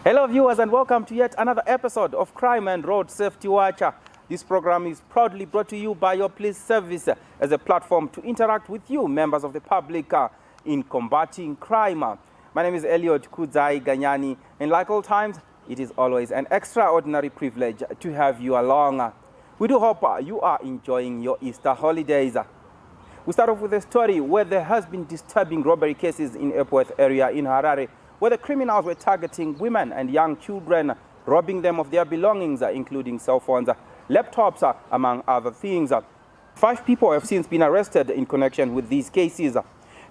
Hello viewers and welcome to yet another episode of Crime and Road Safety Watcher. This program is proudly brought to you by your police service as a platform to interact with you, members of the public, in combating crime. My name is Elliot Kudzai Ganyani, and like all times, it is always an extraordinary privilege to have you along. We do hope you are enjoying your Easter holidays. We start off with a story where there has been disturbing robbery cases in Epworth area in Harare, where the criminals were targeting women and young children, robbing them of their belongings, including cell phones, laptops, among other things. 5 people have since been arrested in connection with these cases.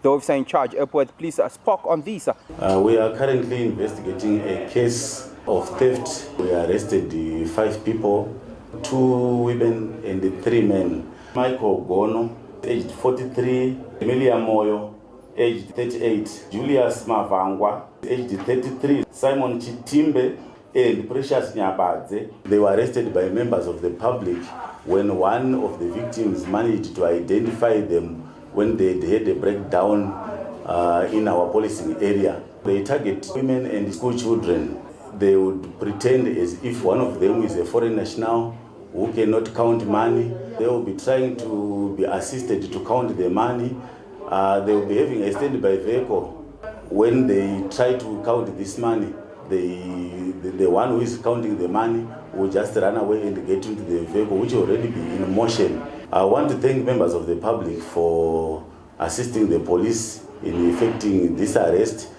The officer in charge, Epworth Police, spoke on this. We are currently investigating a case of theft. We arrested 5 people, 2 women and 3 men. Michael Gono, aged 43, Emilia Moyo, aged 38, Julius Mavangwa, aged 33, Simon Chitimbe, and Precious Nyabadze. They were arrested by members of the public when one of the victims managed to identify them when they had a breakdown in our policing area. They target women and school children. They would pretend as if one of them is a foreign national who cannot count money. They will be trying to be assisted to count the money. They will be having a standby vehicle. When they try to count this money, the one who is counting the money will just run away and get into the vehicle, which will already be in motion. I want to thank members of the public for assisting the police in effecting this arrest.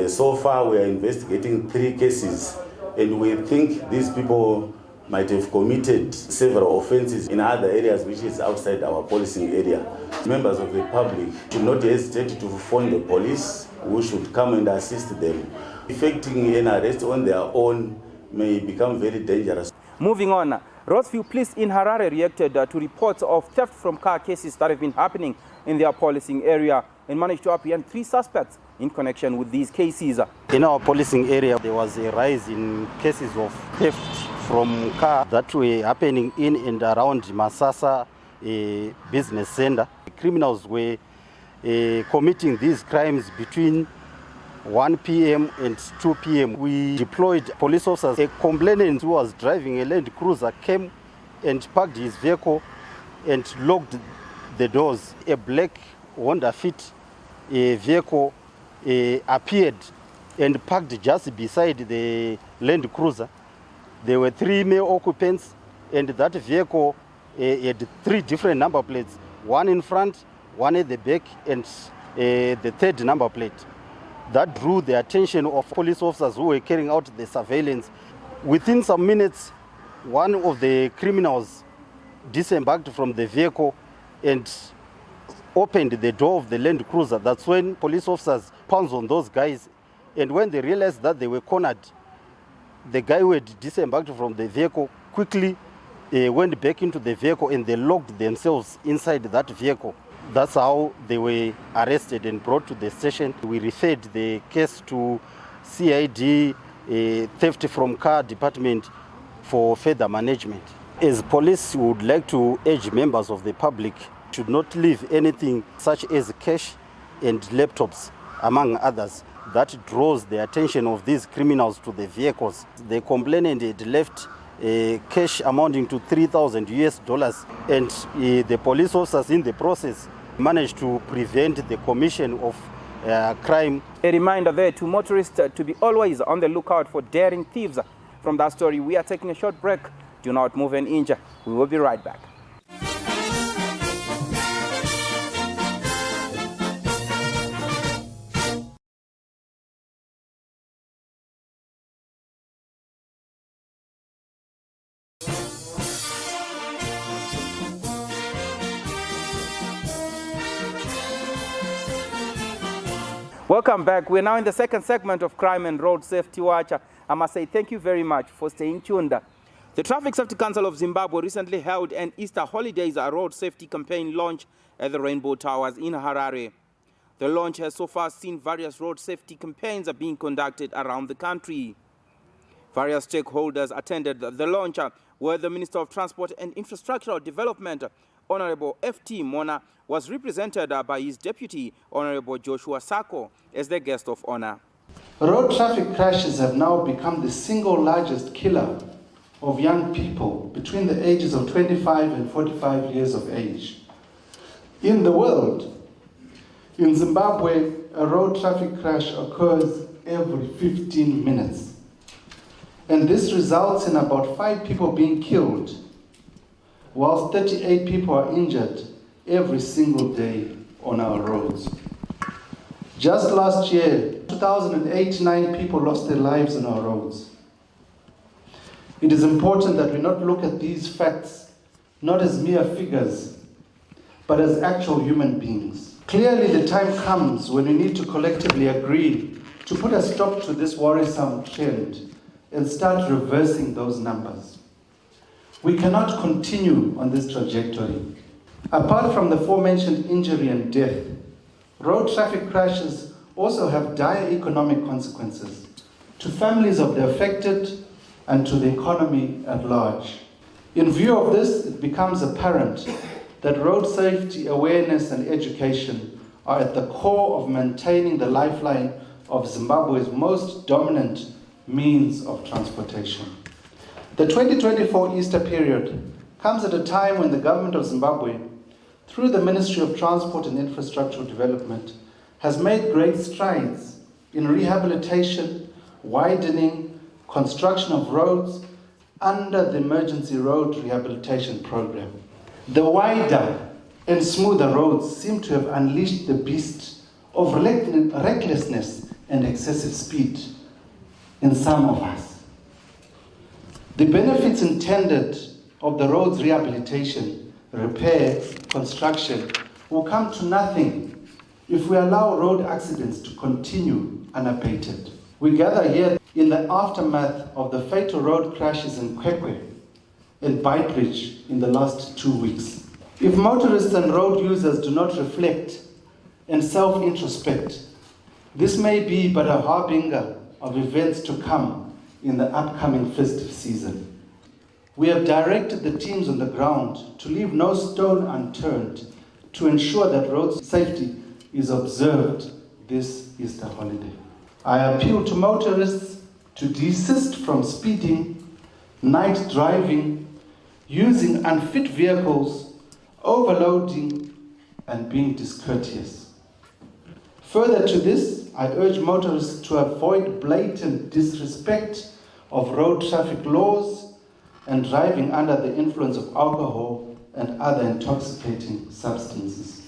So far, we are investigating 3 cases, and we think these people might have committed several offenses in other areas which is outside our policing area. Members of the public should not hesitate to phone the police, who should come and assist them. Effecting an arrest on their own may become very dangerous. Moving on, Rosefield Police in Harare reacted to reports of theft from car cases that have been happening in their policing area and managed to apprehend 3 suspects in connection with these cases. In our policing area, there was a rise in cases of theft from cars that were happening in and around Masasa business center. Criminals were committing these crimes between 1 p.m. and 2 p.m. We deployed police officers. A complainant who was driving a Land Cruiser came and parked his vehicle and locked the doors. A black Honda Fit vehicle appeared and parked just beside the Land Cruiser. There were 3 male occupants, and that vehicle had 3 different number plates, 1 in front, 1 at the back, and the 3rd number plate. That drew the attention of police officers who were carrying out the surveillance. Within some minutes, one of the criminals disembarked from the vehicle and opened the door of the Land Cruiser. That's when police officers pounced on those guys, and when they realized that they were cornered, the guy who had disembarked from the vehicle quickly went back into the vehicle, and they locked themselves inside that vehicle. That's how they were arrested and brought to the station. We referred the case to CID, theft from car department, for further management. As police, we would like to urge members of the public should not leave anything such as cash and laptops, among others, that draws the attention of these criminals to the vehicles. The complainant had left cash amounting to $3,000, and the police officers in the process managed to prevent the commission of crime. A reminder there to motorists to be always on the lookout for daring thieves. From that story, we are taking a short break. Do not move an inch. We will be right back. Welcome back. We're now in the second segment of Crime and Road Safety Watcher. I must say thank you very much for staying tuned. The Traffic Safety Council of Zimbabwe recently held an Easter holidays road safety campaign launch at the Rainbow Towers in Harare. The launch has so far seen various road safety campaigns being conducted around the country. Various stakeholders attended the launch, where the Minister of Transport and Infrastructural Development, Honorable F.T. Mona, was represented by his deputy, Honorable Joshua Sako, as the guest of honor. Road traffic crashes have now become the single largest killer of young people between the ages of 25 and 45 years of age. In the world, in Zimbabwe, a road traffic crash occurs every 15 minutes. And this results in about 5 people being killed, whilst 38 people are injured every single day on our roads. Just last year, 2,089 people lost their lives on our roads. It is important that we not look at these facts not as mere figures, but as actual human beings. Clearly, the time comes when we need to collectively agree to put a stop to this worrisome trend and start reversing those numbers. We cannot continue on this trajectory. Apart from the aforementioned injury and death, road traffic crashes also have dire economic consequences to families of the affected and to the economy at large. In view of this, it becomes apparent that road safety awareness and education are at the core of maintaining the lifeline of Zimbabwe's most dominant means of transportation. The 2024 Easter period comes at a time when the government of Zimbabwe, through the Ministry of Transport and Infrastructural Development, has made great strides in rehabilitation, widening, construction of roads under the Emergency Road Rehabilitation Program. The wider and smoother roads seem to have unleashed the beast of recklessness and excessive speed in some of us. The benefits intended of the roads rehabilitation, repair, construction will come to nothing if we allow road accidents to continue unabated. We gather here in the aftermath of the fatal road crashes in Kwekwe and Beitbridge in the last 2 weeks. If motorists and road users do not reflect and self-introspect, this may be but a harbinger of events to come in the upcoming festive season. We have directed the teams on the ground to leave no stone unturned to ensure that road safety is observed this Easter holiday. I appeal to motorists to desist from speeding, night driving, using unfit vehicles, overloading, and being discourteous. Further to this, I urge motorists to avoid blatant disrespect of road traffic laws and driving under the influence of alcohol and other intoxicating substances.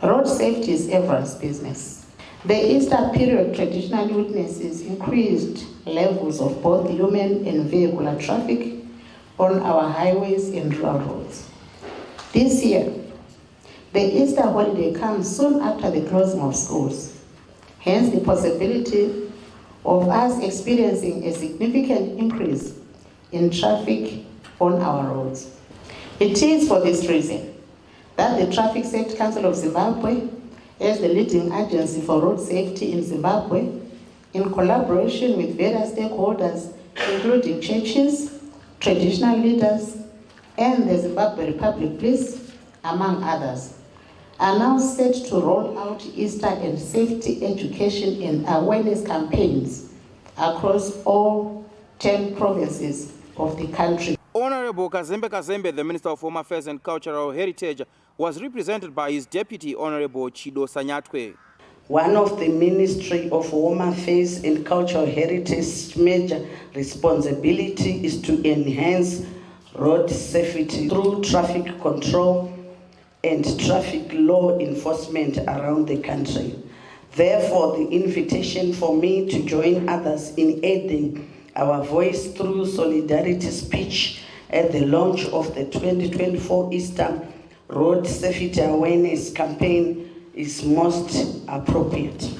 Road safety is everyone's business. The Easter period traditionally witnesses increased levels of both human and vehicular traffic on our highways and rural roads. This year, the Easter holiday comes soon after the closing of schools, hence the possibility of us experiencing a significant increase in traffic on our roads. It is for this reason that the Traffic Safety Council of Zimbabwe, as the leading agency for road safety in Zimbabwe, in collaboration with various stakeholders, including churches, traditional leaders, and the Zimbabwe Republic Police, among others, are now set to roll out Easter and safety education and awareness campaigns across all 10 provinces of the country. Honorable Kazembe Kazembe, the Minister of Home Affairs and Cultural Heritage, was represented by his deputy, Honorable Chido Sanyatwe. One of the Ministry of Home Affairs and Cultural Heritage major responsibility is to enhance road safety through traffic control and traffic law enforcement around the country. Therefore, the invitation for me to join others in aiding our voice through solidarity speech at the launch of the 2024 Easter Road Safety Awareness Campaign is most appropriate.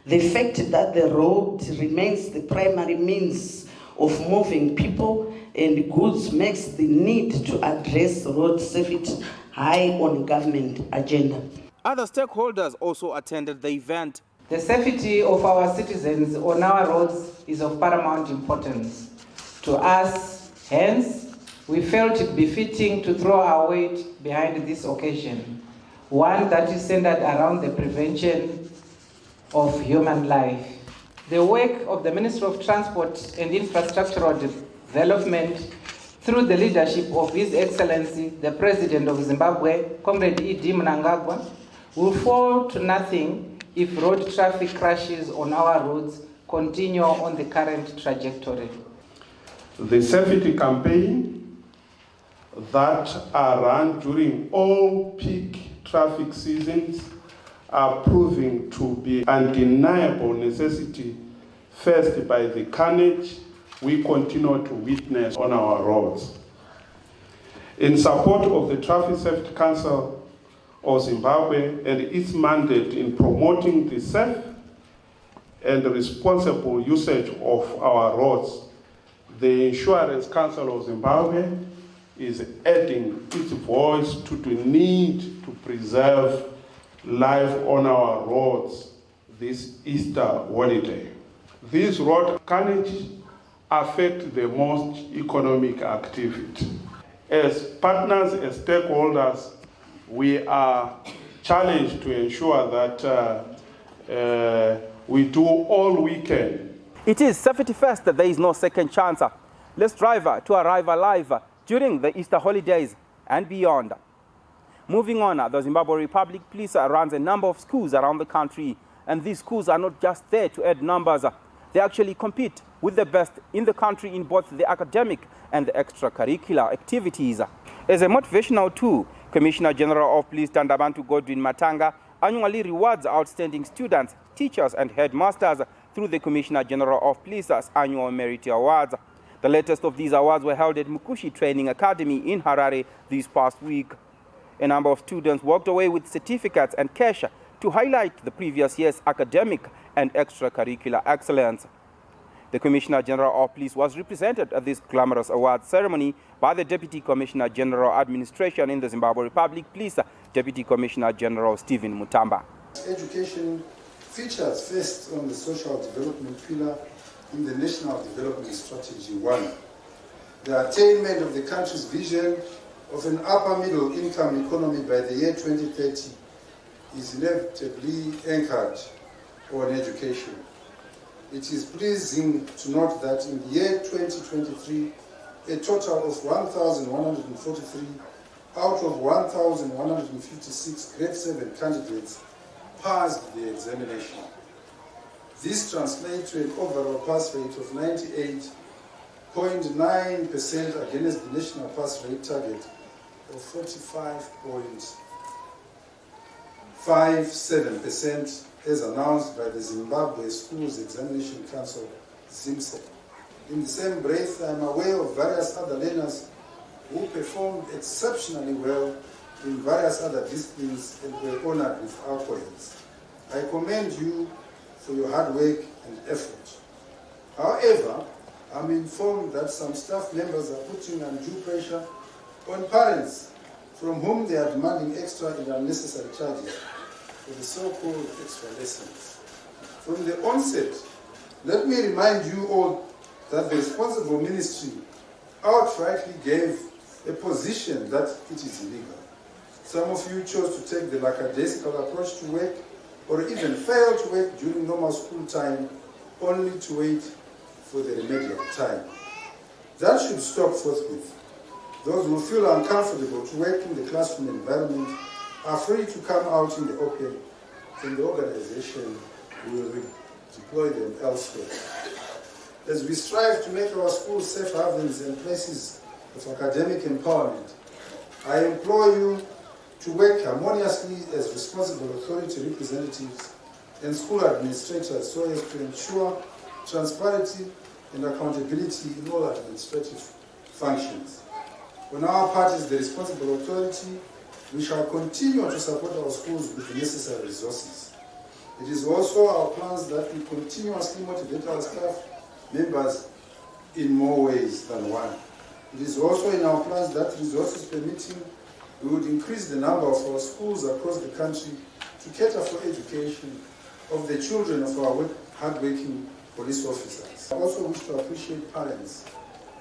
The fact that the road remains the primary means of moving people and goods makes the need to address road safety high on government agenda. Other stakeholders also attended the event. The safety of our citizens on our roads is of paramount importance to us. Hence, we felt it befitting to throw our weight behind this occasion, one that is centered around the prevention of human life. the work of the Ministry of Transport and Infrastructural Development through the leadership of His Excellency, the President of Zimbabwe, Comrade E.D. Mnangagwa, will fall to nothing if road traffic crashes on our roads continue on the current trajectory. The safety campaign that are run during all peak traffic seasons are proving to be undeniable necessity, first by the carnage we continue to witness on our roads. In support of the Traffic Safety Council of Zimbabwe and its mandate in promoting the safe and responsible usage of our roads, the Insurance Council of Zimbabwe is adding its voice to the need to preserve life on our roads this Easter holiday. These road carnage affect the most economic activity. As partners, as stakeholders, we are challenged to ensure that we do all we can. It is safety first, there is no second chance. Let's drive to arrive alive during the Easter holidays and beyond. Moving on, the Zimbabwe Republic Police runs a number of schools around the country, and these schools are not just there to add numbers. They actually compete with the best in the country in both the academic and the extracurricular activities. As a motivational tool, Commissioner General of Police Tandabantu Godwin Matanga annually rewards outstanding students, teachers and headmasters through the Commissioner General of Police's annual Merit Awards. The latest of these awards were held at Mukushi Training Academy in Harare this past week. A number of students walked away with certificates and cash to highlight the previous year's academic and extracurricular excellence. The Commissioner General of Police was represented at this glamorous awards ceremony by the Deputy Commissioner General Administration in the Zimbabwe Republic Police, Deputy Commissioner General Stephen Mutamba. Education features first on the social development pillar in the National Development Strategy 1. The attainment of the country's vision of an upper middle income economy by the year 2030 is inevitably anchored on education. It is pleasing to note that in the year 2023, a total of 1,143 out of 1,156 grade 7 candidates passed the examination. This translates to an overall pass rate of 98.9% against the national pass rate target of 45.57%, as announced by the Zimbabwe Schools Examination Council, ZIMSE. In the same breath, I am aware of various other learners who performed exceptionally well in various other disciplines and were honored with accolades. I commend you for your hard work and effort. However, I'm informed that some staff members are putting undue pressure on parents from whom they are demanding extra and unnecessary charges for the so-called extra lessons. From the onset, let me remind you all that the responsible ministry outrightly gave a position that it is illegal. Some of you chose to take the lackadaisical approach to work or even fail to work during normal school time only to wait for the remedial time. That should stop forthwith. Those who feel uncomfortable to work in the classroom environment are free to come out in the open, and the organization will deploy them elsewhere. As we strive to make our schools safe havens and places of academic empowerment, I implore you to work harmoniously as responsible authority representatives and school administrators so as to ensure transparency and accountability in all administrative functions. On our part as the responsible authority, we shall continue to support our schools with the necessary resources. It is also our plans that we continuously motivate our staff members in more ways than one. It is also in our plans that, resources permitting, we would increase the number of our schools across the country to cater for education of the children of our hardworking police officers. I also wish to appreciate parents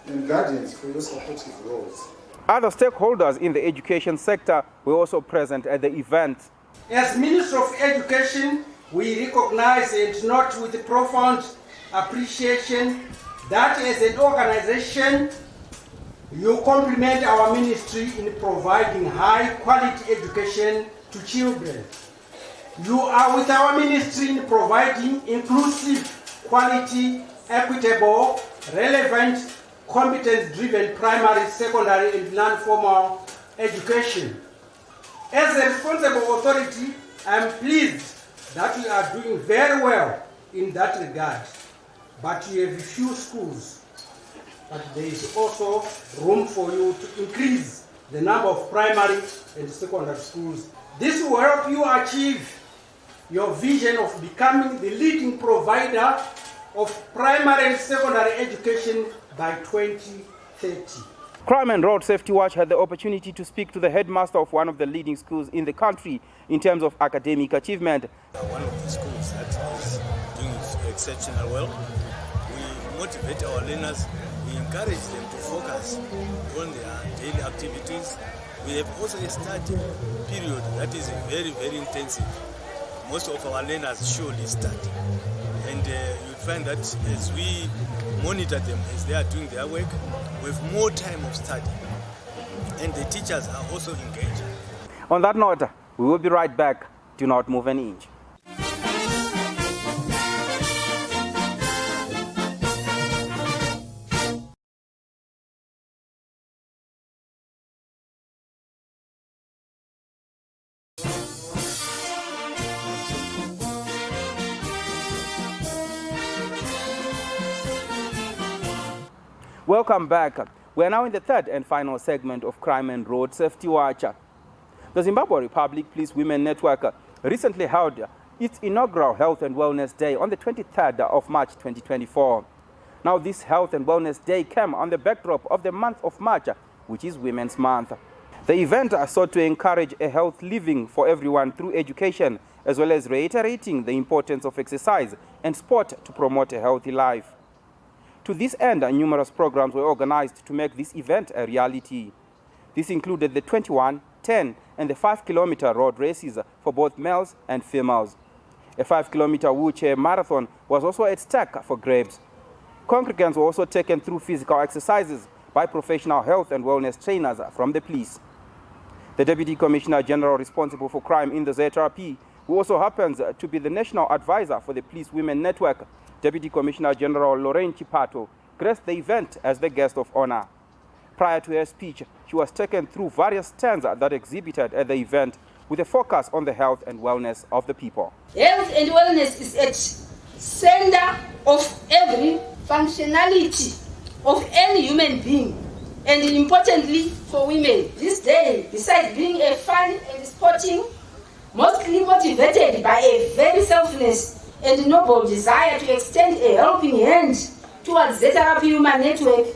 and guardians for your supportive roles. Other stakeholders in the education sector were also present at the event. As Minister of Education, we recognize and note with profound appreciation that as an organization, you complement our ministry in providing high quality education to children. You are with our ministry in providing inclusive, quality, equitable, relevant, competence-driven primary, secondary, and non-formal education. As a responsible authority, I am pleased that we are doing very well in that regard. But you have few schools, but there is also room for you to increase the number of primary and secondary schools. This will help you achieve your vision of becoming the leading provider of primary and secondary education by 2030. Crime and Road Safety Watch had the opportunity to speak to the headmaster of one of the leading schools in the country in terms of academic achievement. One of the schools that is doing exceptionally well. We motivate our learners, we encourage them to focus on their daily activities. We have also a study period that is very, very intensive. Most of our learners surely study. And you'll find that as we monitor them as they are doing their work, we have more time of study. And the teachers are also engaged. On that note, we will be right back. Do not move an inch. Welcome back. We are now in the third and final segment of Crime and Road Safety Watch. The Zimbabwe Republic Police Women Network recently held its inaugural Health and Wellness Day on the 23rd of March 2024. Now, this Health and Wellness Day came on the backdrop of the month of March, which is Women's Month. The event sought to encourage a healthy living for everyone through education, as well as reiterating the importance of exercise and sport to promote a healthy life. To this end, numerous programs were organized to make this event a reality. This included the 21, 10, and the 5-kilometer road races for both males and females. A 5-kilometer wheelchair marathon was also at stake for grabs. Congregants were also taken through physical exercises by professional health and wellness trainers from the police. The Deputy Commissioner General responsible for crime in the ZRP, who also happens to be the National Advisor for the Police Women Network, Deputy Commissioner General Lorraine Chipato, graced the event as the guest of honor. Prior to her speech, she was taken through various stands that exhibited at the event with a focus on the health and wellness of the people. Health and wellness is at center of every functionality of any human being, and importantly for women. This day, besides being a fun and sporting, mostly motivated by a very selfless and noble desire to extend a helping hand towards ZRP Human Network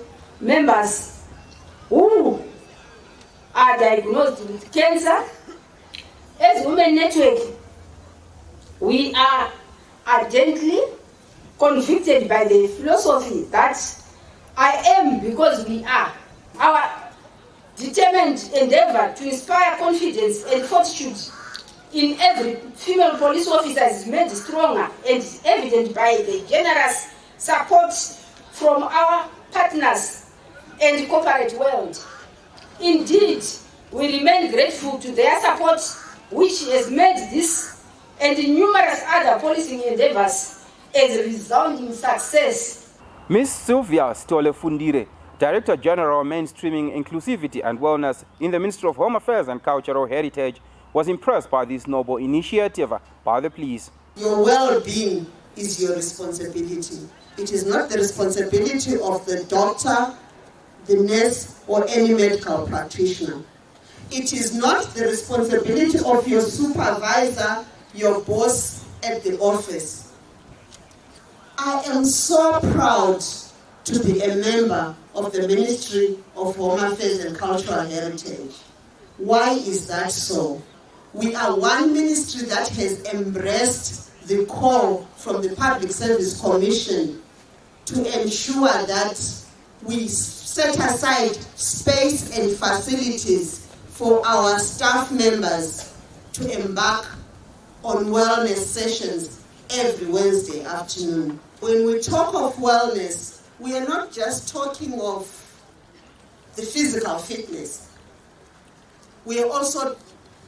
members who are diagnosed with cancer. As Women Network, we are ardently convicted by the philosophy that I am because we are. Our determined endeavor to inspire confidence and fortitude in every female police officer is made stronger and evident by the generous support from our partners and corporate world. Indeed, we remain grateful to their support, which has made this and numerous other policing endeavors a resounding success. Ms. Sylvia Stole-Fundire, Director General Mainstreaming Inclusivity and Wellness in the Ministry of Home Affairs and Cultural Heritage, was impressed by this noble initiative by the police. Your well-being is your responsibility. It is not the responsibility of the doctor, the nurse, or any medical practitioner. It is not the responsibility of your supervisor, your boss at the office. I am so proud to be a member of the Ministry of Home Affairs and Cultural Heritage. Why is that so? We are one ministry that has embraced the call from the Public Service Commission to ensure that we set aside space and facilities for our staff members to embark on wellness sessions every Wednesday afternoon. When we talk of wellness, we are not just talking of the physical fitness. We are also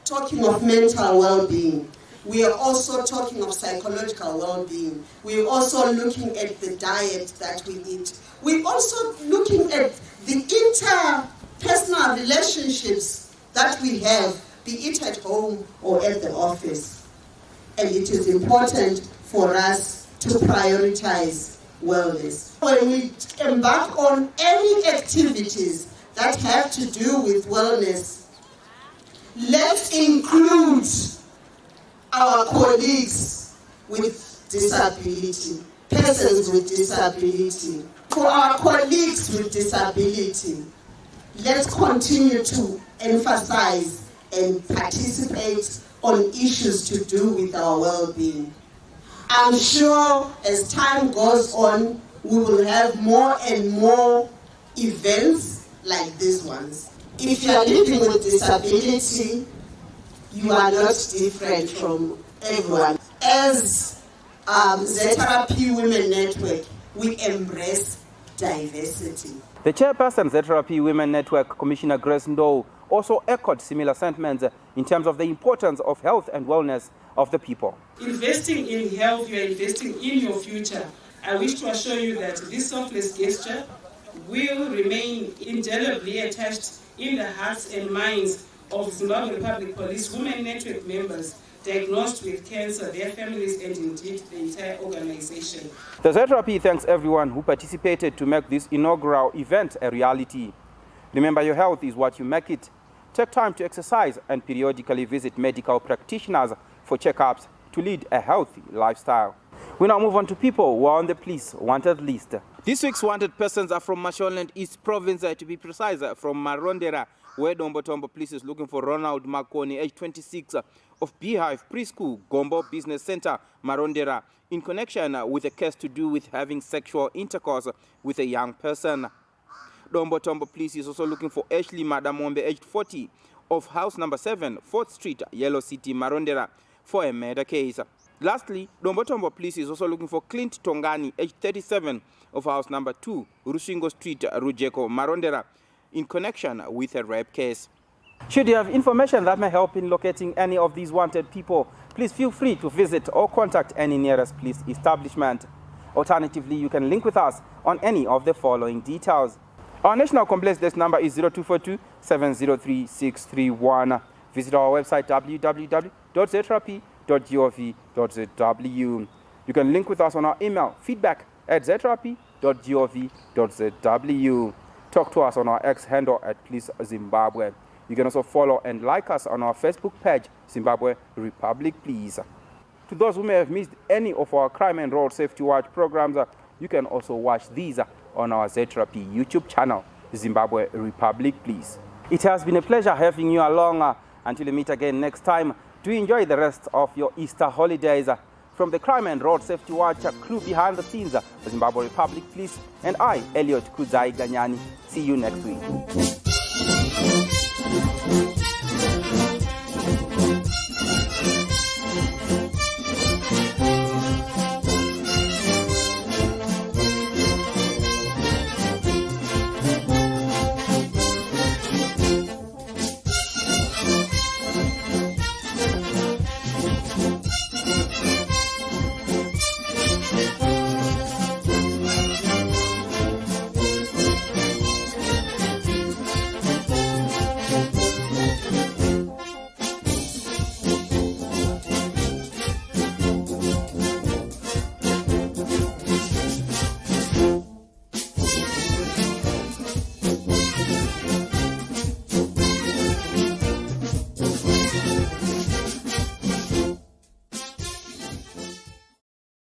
talking of mental well-being. We are also talking of psychological well-being. We're also looking at the diet that we eat. We're also looking at the interpersonal relationships that we have, be it at home or at the office. And it is important for us to prioritize wellness. When we embark on any activities that have to do with wellness, let's include our colleagues with disability, persons with disability. For our colleagues with disability, let's continue to emphasize and participate on issues to do with our well-being. I'm sure as time goes on, we will have more and more events like these ones. If you are living with disability, you are not different from everyone. As Z-Therapy Women Network, we embrace diversity. The chairperson, Z-Therapy Women Network, Commissioner Grace Ndou, also echoed similar sentiments in terms of the importance of health and wellness of the people. Investing in health, you are investing in your future. I wish to assure you that this selfless gesture will remain indelibly attached in the hearts and minds of Zimbabwe Public Police Women Network members diagnosed with cancer, their families, and indeed the entire organization. The Z-Therapy thanks everyone who participated to make this inaugural event a reality. Remember, your health is what you make it. Take time to exercise and periodically visit medical practitioners for checkups to lead a healthy lifestyle. We now move on to people who are on the police wanted list. This week's wanted persons are from Mashonaland East Province, to be precise, from Marondera, where Dombo Police is looking for Ronald Makoni, age 26, of Beehive Preschool, Gombo Business Center, Marondera, in connection with a case to do with having sexual intercourse with a young person. Dombo Police is also looking for Ashley Madamombe, aged 40, of house number 7, 4th Street, Yellow City, Marondera, for a murder case. Lastly, Dombo Police is also looking for Clint Tongani, aged 37, of house number 2, Rushingo Street, Rujeko, Marondera, in connection with a rape case. Should you have information that may help in locating any of these wanted people, please feel free to visit or contact any nearest police establishment. Alternatively, you can link with us on any of the following details. Our national complaints desk number is 0242 703 631. Visit our website www.ztherapy.gov.zw. You can link with us on our email feedback@ztherapy.gov.zw. Talk to us on our X handle @Police Zimbabwe. You can also follow and like us on our Facebook page, Zimbabwe Republic Police. To those who may have missed any of our Crime and Road Safety Watch programs, you can also watch these on our Z-Therapy YouTube channel, Zimbabwe Republic Police. It has been a pleasure having you along. Until we meet again next time, do enjoy the rest of your Easter holidays. From the Crime and Road Safety Watch crew behind the scenes, Zimbabwe Republic Police, and I, Elliot Kudzai Ganyani. See you next week.